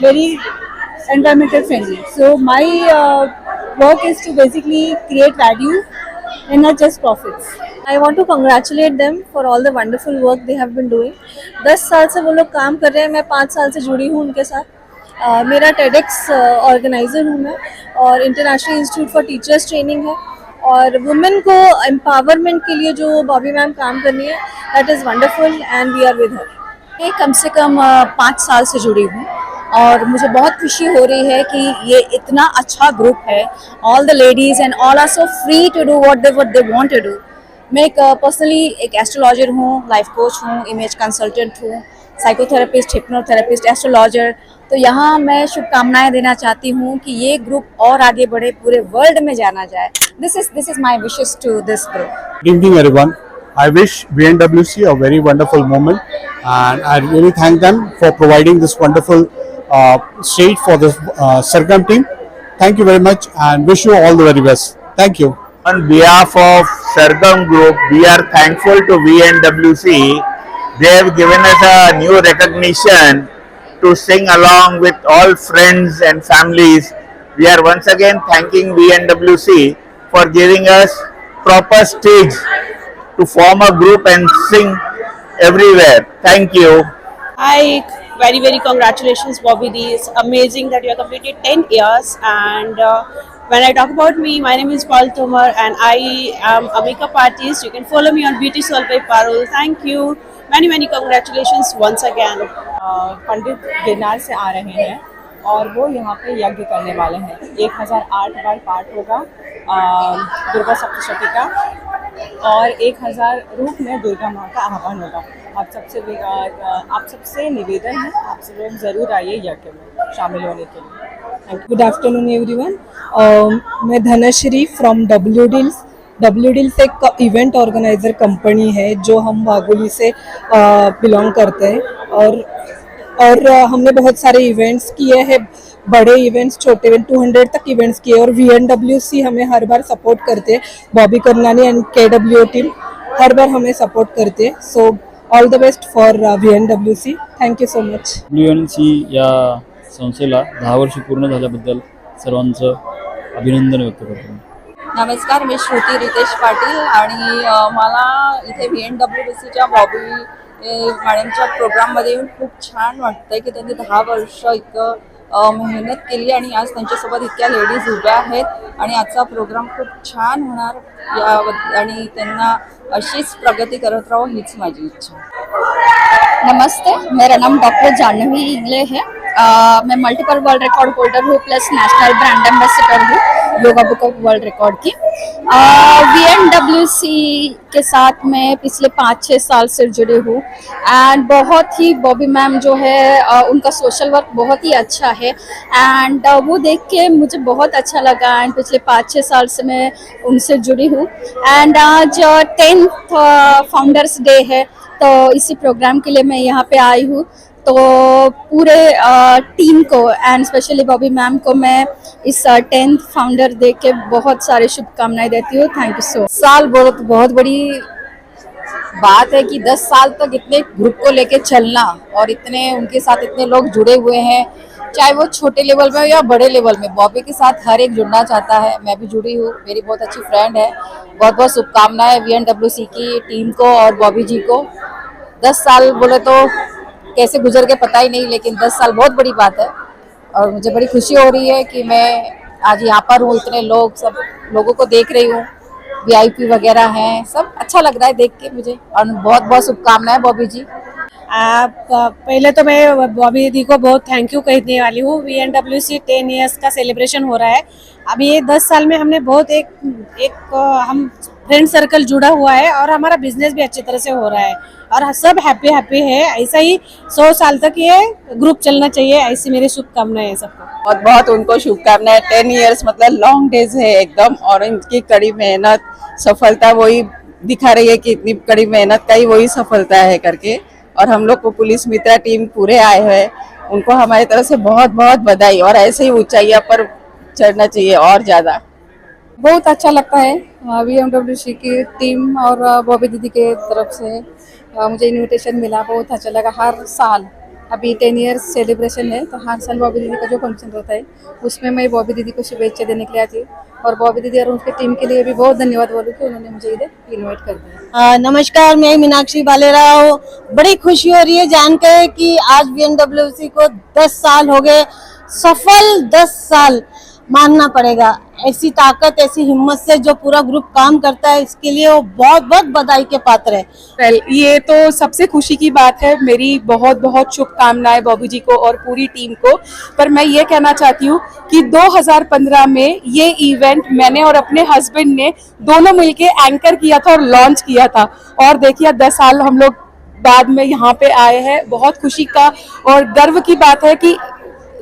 very environmental friendly. So my work is to basically create value and not just profits. I want to congratulate them for all the wonderful work they have been doing. 10 साल से वो लोग काम कर रहे हैं, मैं 5 साल से जुड़ी हूँ उनके साथ। मेरा TEDx ऑर्गेनाइज़र हूँ मैं, और international institute for teachers training है, और वुमेन को एम्पावरमेंट के लिए जो बॉबी मैम काम करनी है, that is wonderful and we are with her. मैं कम से कम 5 साल से जुड़ी हूँ, और मुझे बहुत खुशी हो रही है कि ये इतना अच्छा ग्रुप है। All the ladies and all are so free to do what they want to do. मैं एक पर्सनली एक एस्ट्रोलॉजर हूँ, लाइफ कोच हूँ, इमेज कंसल्टेंट हूँ, साइकोथेरेपिस्ट, हिप्नोथेरेपिस्ट, एस्ट्रोलॉजर। तो यहाँ मैं शुभकामनाएं देना चाहती हूँ कि ये ग्रुप और आगे बढ़े, पूरे वर्ल्ड में जाना जाए। This is my wishes to this group. Good evening everyone. I wish VNWC a very wonderful moment, and I really thank them for providing this wonderful stage for this Sargam team. Thank you very much and wish you all the very best. Thank you. On behalf of Sargam Group, we are thankful to VNWC. They have given us a new recognition to sing along with all friends and families we are once again thanking VNWC for giving us proper stage to form a group and sing everywhere. Thank you. Hi, very congratulations, Bobby D. It's amazing that you have completed 10 years. And when I talk about me, my name is Paul Tomar and I am a makeup artist. You can follow me on Beauty Soul by Parul. Thank you. Many congratulations once again. पंडित गिरनार से आ रहे हैं और वो यहाँ पे यज्ञ करने वाले हैं। 1008 बार पाठ होगा दुर्गा सप्तशती का और 1000 रूप में दुर्गा माँ का आह्वान होगा। आप सबसे निवेदन है, आप सब लोग ज़रूर आइए यज्ञ में शामिल होने के लिए। Good afternoon everyone. मैं धनश्री फ्रॉम डब्ल्यू डील्स एक इवेंट ऑर्गेनाइजर कंपनी है जो हम वाघोली से बिलोंग करते हैं और हमने बहुत सारे इवेंट्स किए हैं, बड़े इवेंट्स, छोटे इवेंट, 200 तक इवेंट्स किए और VNWC हमें हर बार सपोर्ट करते हैं। बॉबी करनानी एंड KW टीम हर बार हमें सपोर्ट करते हैं। So all the best for VNWC. Thank you so much. WNC या संस्थेला 10 वर्ष पूर्ण झाल्याबद्दल सर्वांचं अभिनंदन व्यक्त करतो. नमस्कार, मी श्रुती रितेश पाटील आणि मला इथे VNWCच्या बॉबी मॅडमच्या प्रोग्राममध्ये येऊन खूप छान वाटतंय की त्यांनी 10 वर्ष इतकं मेहनत केली आणि आज त्यांच्यासोबत इतक्या लेडीज उभ्या आहेत आणि आजचा प्रोग्राम खूप छान होणार आणि त्यांना अशीच प्रगती करत राहो हीच माझी इच्छा. नमस्ते, मेरा नाम डॉक्टर जानवी इंगले है. मैं मल्टीपल वर्ल्ड रिकॉर्ड होल्डर हूँ प्लस नेशनल ब्रांड एम्बेसडर हूँ yoga book of world record की. VNWC के साथ मैं पिछले 5-6 साल से जुड़ी हूँ एंड बहुत ही बॉबी मैम जो है उनका सोशल वर्क बहुत ही अच्छा है एंड वो देख के मुझे बहुत अच्छा लगा एंड पिछले 5-6 साल से मैं उनसे जुड़ी हूँ एंड आज 10th फाउंडर्स डे है तो इसी प्रोग्राम के लिए मैं यहाँ पे आई हूँ. तो पूरे टीम को एंड स्पेशली बॉबी मैम को मैं इस 10th फाउंडर डे के बहुत सारे शुभकामनाएं देती हूँ. Thank you so much. साल बहुत बड़ी बात है कि 10 साल तक इतने ग्रुप को लेके चलना और इतने उनके साथ इतने लोग जुड़े हुए हैं, चाहे वो छोटे लेवल में हो या बड़े लेवल में. बॉबी के साथ हर एक जुड़ना चाहता है. मैं भी जुड़ी हूँ, मेरी बहुत अच्छी फ्रेंड है. बहुत शुभकामनाएं VNWC की टीम को और बॉबी जी को. 10 साल बोले तो कैसे गुजर के पता ही नहीं, लेकिन 10 साल बहुत बड़ी बात है और मुझे बड़ी खुशी हो रही है कि मैं आज यहाँ पर हूँ. इतने लोग, सब लोगों को देख रही हूँ, VIP वगैरह हैं, सब अच्छा लग रहा है देख के मुझे. और बहुत शुभकामनाएं बॉबी जी. पहले तो मैं बॉबी दीदी को बहुत थैंक यू कहने वाली हूँ. VNWC 10 ईयर्स का सेलिब्रेशन हो रहा है. अभी ये 10 साल में हमने बहुत एक हम फ्रेंड सर्कल जुड़ा हुआ है और हमारा बिजनेस भी अच्छी तरह से हो रहा है और सब हैप्पी है. ऐसा ही 100 साल तक ये ग्रुप चलना चाहिए, ऐसी मेरी शुभकामनाएं है सबको. बहुत उनको शुभकामनाएं. 10 इयर्स मतलब लॉन्ग डेज है एकदम और इनकी कड़ी मेहनत, सफलता वही दिखा रही है कि इतनी कड़ी मेहनत का ही वही सफलता है करके. और हम लोग को पुलिस मित्रा टीम पूरे आए हुए हैं, उनको हमारी तरफ से बहुत बधाई और ऐसे ही ऊंचाइयों पर चढ़ना चाहिए और ज़्यादा. बहुत अच्छा लगता है VNWC की टीम और बॉबी दीदी के तरफ से मुझे इनविटेशन मिला. बहुत अच्छा लगा. हर साल अभी 10 इयर्स सेलिब्रेशन है तो हर साल बॉबी दीदी का जो फंक्शन होता है उसमें मैं बॉबी दीदी को शुभेच्छा देने के लिए आती हूँ और बॉबी दीदी और उनकी टीम के लिए भी बहुत धन्यवाद बोलूँ कि उन्होंने मुझे इधर इन्वाइट कर दिया. नमस्कार, मैं मीनाक्षी भालेराव. बड़ी खुशी हो रही है जानकर कि आज VNWC को 10 साल हो गए. सफल 10 साल मानना पड़ेगा. ऐसी ताकत, ऐसी हिम्मत से जो पूरा ग्रुप काम करता है, इसके लिए वो बहुत बधाई के पात्र है. ये तो सबसे खुशी की बात है. मेरी बहुत शुभकामनाएं बॉबी जी को और पूरी टीम को. पर मैं ये कहना चाहती हूँ कि 2015 में ये इवेंट मैंने और अपने हस्बैंड ने दोनों मिलके एंकर किया था और लॉन्च किया था और देखिए 10 साल हम लोग बाद में यहाँ पे आए हैं. बहुत खुशी का और गर्व की बात है कि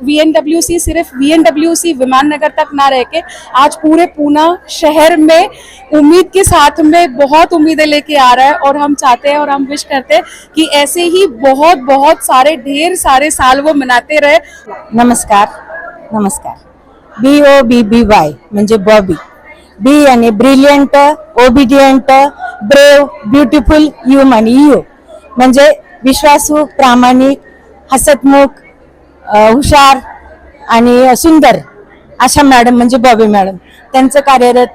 VNWC सिर्फ VNWC विमाननगर तक ना रह के आज पूरे पूना शहर में उम्मीद के साथ में बहुत उम्मीदें लेके आ रहा है और हम चाहते हैं और हम विश करते हैं कि ऐसे ही बहुत सारे ढेर सारे साल वो मनाते रहे. नमस्कार. BOBBY म्हणजे बॉबी. B यानी brilliant, obedient, brave, beautiful, human. You म्हणजे विश्वासू, प्रामाणिक, हसतमुख, हुशार आणि सुंदर. आशा मॅडम म्हणजे बॉबी मॅडम, त्यांचं कार्यरत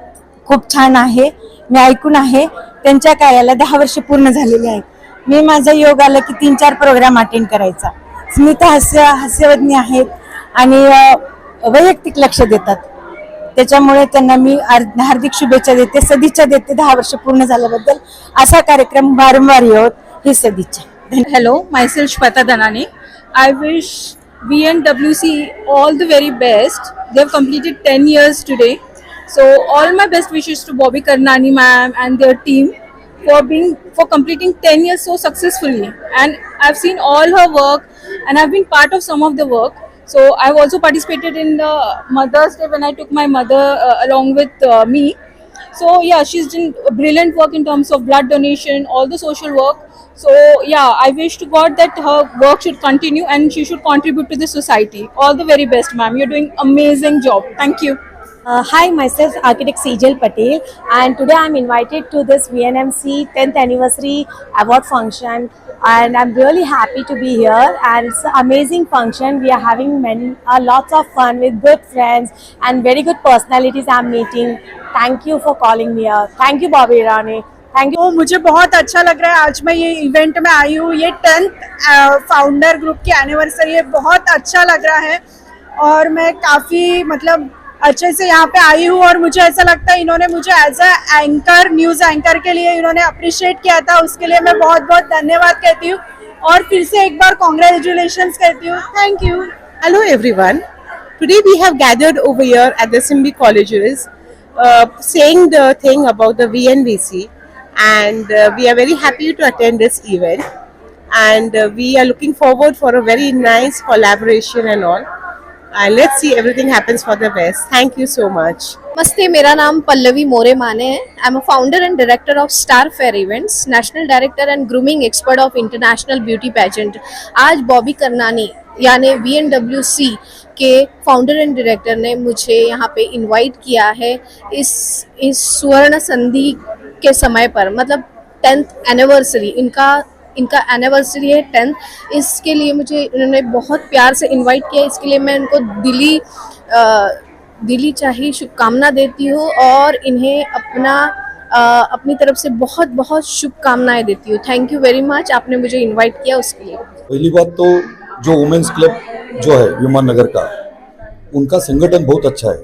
खूप छान आहे. मी ऐकून आहे त्यांच्या कार्याला 10 वर्ष पूर्ण झालेली आहेत. मी माझा योग आला की 3-4 प्रोग्राम अटेंड करायचा. स्मिता हास्यवज्ञ आहेत आणि वैयक्तिक लक्ष देतात. त्याच्यामुळे त्यांना मी हार्दिक शुभेच्छा देते, सदिच्छा देते 10 वर्ष पूर्ण झाल्याबद्दल. असा कार्यक्रम वारंवार येवोत ही सदिच्छा. Hello, myself Shweta Dhanane. I wish VNWC all the very best. They have completed 10 years today. So all my best wishes to Bobby Karnani ma'am and their team for completing 10 years so successfully. And I've seen all her work and I've been part of some of the work. So I've also participated in the Mother's Day when I took my mother along with me. So yeah, she's done brilliant work in terms of blood donation, all the social work. So yeah, I wish to God that her work should continue and she should contribute to the society. All the very best, ma'am. You're doing amazing job. Thank you. Hi, myself architect Sejal Patel, and today I'm invited to this VNMC 10th anniversary award function, and I'm really happy to be here. And it's an amazing function. We are having lots of fun with good friends and very good personalities I'm meeting. Thank you for calling me here. Thank you, Bobby Rane. Thank you. मुझे बहुत अच्छा लग रहा है आज मैं ये event में आई हूँ. ये 10th फाउंडर ग्रुप की एनिवर्सरी है. बहुत अच्छा लग रहा है और मैं काफ़ी मतलब अच्छे से यहाँ पे आई हूँ. और मुझे ऐसा लगता है इन्होंने मुझे as a anchor, news anchor के लिए इन्होंने अप्रिशिएट किया था. उसके लिए मैं बहुत बहुत धन्यवाद कहती हूँ और फिर से एक बार कॉन्ग्रेचुलेशंस कहती हूँ. Thank you. Hello everyone. Today we have gathered over here at the Simbi colleges saying the thing about the VNVC. And we are very happy to attend this event, and we are looking forward for a very nice collaboration and all, and let's see everything happens for the best. Thank you so much. नमस्ते, मेरा नाम पल्लवी मोरे माने है. I am a founder and director of star fair events, national director and grooming expert of international beauty pageant. आज Bobby करनानी यानी VNWC के founder and director ने मुझे यहाँ पे इनवाइट किया है इस स्वर्ण संधि के समय पर, मतलब 10th एनिवर्सरी इनका एनिवर्सरी है 10th. इसके लिए मुझे इन्होंने बहुत प्यार से इनवाइट किया. इसके लिए मैं इनको दिली चाहिए शुभकामना देती हूँ और इन्हें अपनी तरफ से बहुत बहुत शुभकामनाएं देती हूँ. थैंक यू वेरी मच, आपने मुझे इनवाइट किया उसके लिए. पहली बात तो जो वुमेन्स क्लब जो है विमान नगर का, उनका संगठन बहुत अच्छा है.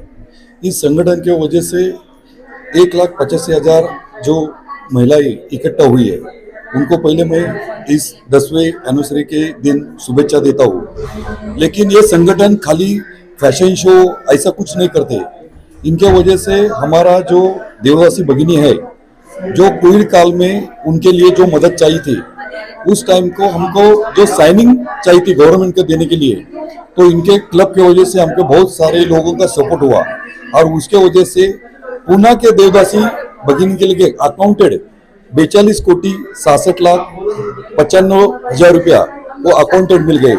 इस संगठन की वजह से 1,85,000 जो महिलाएं इकट्ठा हुई है, उनको पहले मैं इस 10वें एनिवर्सरी के दिन शुभेच्छा देता हूँ. लेकिन ये संगठन खाली फैशन शो ऐसा कुछ नहीं करते. इनके वजह से हमारा जो देवदासी भगिनी है, जो कोविड काल में उनके लिए जो मदद चाहिए थी, उस टाइम को हमको जो साइनिंग चाहिए थी गवर्नमेंट को देने के लिए, तो इनके क्लब की वजह से हमको बहुत सारे लोगों का सपोर्ट हुआ. और उसके वजह से पूना के देवदासी भगिनी के लिए अकाउंटेड 42,66,95,हजार रुपया वो अकाउंटेड मिल गए.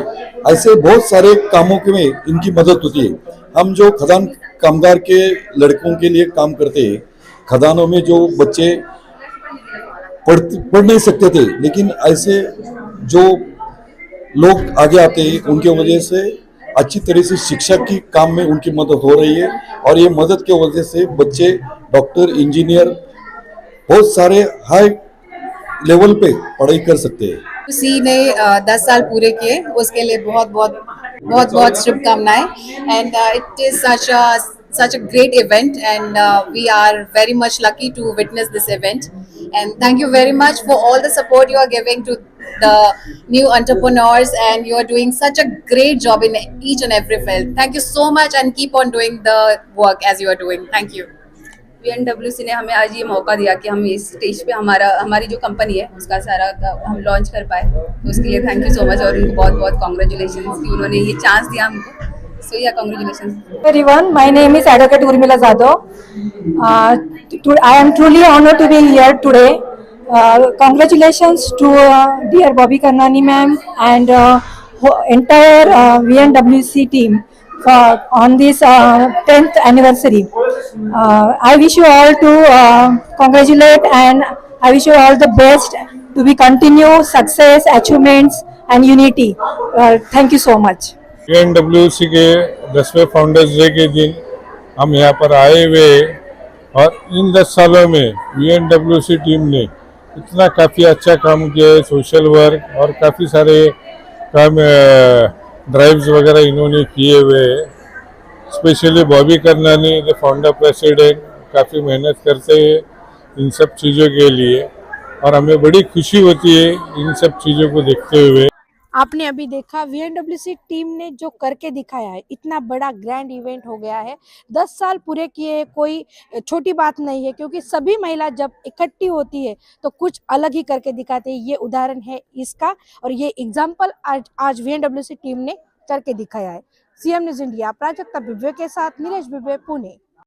ऐसे बहुत सारे कामों में इनकी मदद होती है. हम जो खदान कामगार के लड़कों के लिए काम करते हैं, खदानों में जो बच्चे पढ़ नहीं सकते थे, लेकिन ऐसे जो लोग आगे आते हैं, उनके वजह से अच्छी तरह से शिक्षा की काम में उनकी मदद हो रही है. और ये मदद के वजह से बच्चे डॉक्टर, इंजीनियर, बहुत सारे हाई लेवल पे पढ़ाई कर सकते हैं. उसी ने 10 साल पूरे किए, उसके लिए बहुत शुभकामनाएं. And it is such a great event, and we are very much lucky to witness this event. And thank you very much for all the support you are giving to the new entrepreneurs, and you are doing such a great job in each and every field. Thank you so much, and keep on doing the work as you are doing. Thank you. VNWC ने हमें आज ये मौका दिया कि हम इस stage पे हमारी जो कंपनी है उसका सारा हम लॉन्च कर पाए, तो उसके लिए थैंक यू सो मच और उनको बहुत बहुत कॉन्ग्रेचुलेशन कि उन्होंने ये चांस दिया हमको. So yeah, congratulations. Everyone, my name is Advocate Urmila Jadhav. I am truly honored to be here today. Congratulations to dear Bobby Karnani ma'am and entire VNWC team on this 10th anniversary. I wish you all to congratulate, and I wish you all the best to be continue success, achievements and unity. Thank you so much. VNWC के 10वें founders day के दिन हम यहाँ पर आए हुए और इन 10 सालों में VNWC टीम ने इतना काफ़ी अच्छा काम किया है, सोशल वर्क और काफ़ी सारे काम ड्राइव्स वगैरह इन्होंने किए हुए हैं। Specially Bobby करनानी the founder president काफ़ी मेहनत करते हैं इन सब चीज़ों के लिए और हमें बड़ी खुशी होती है इन सब चीज़ों को देखते हुए। आपने अभी देखा VNWC टीम ने जो करके दिखाया है, इतना बड़ा ग्रैंड इवेंट हो गया है। 10 साल पूरे किए कोई छोटी बात नहीं है, क्योंकि सभी महिला जब इकट्ठी होती है तो कुछ अलग ही करके दिखाते हैं। ये उदाहरण है इसका और ये एग्जाम्पल आज VNWC टीम ने करके दिखाया है। CM न्यूज़ इंडिया प्राजक्ता बिब्वे के साथ नीलेश बिब्वे, पुणे।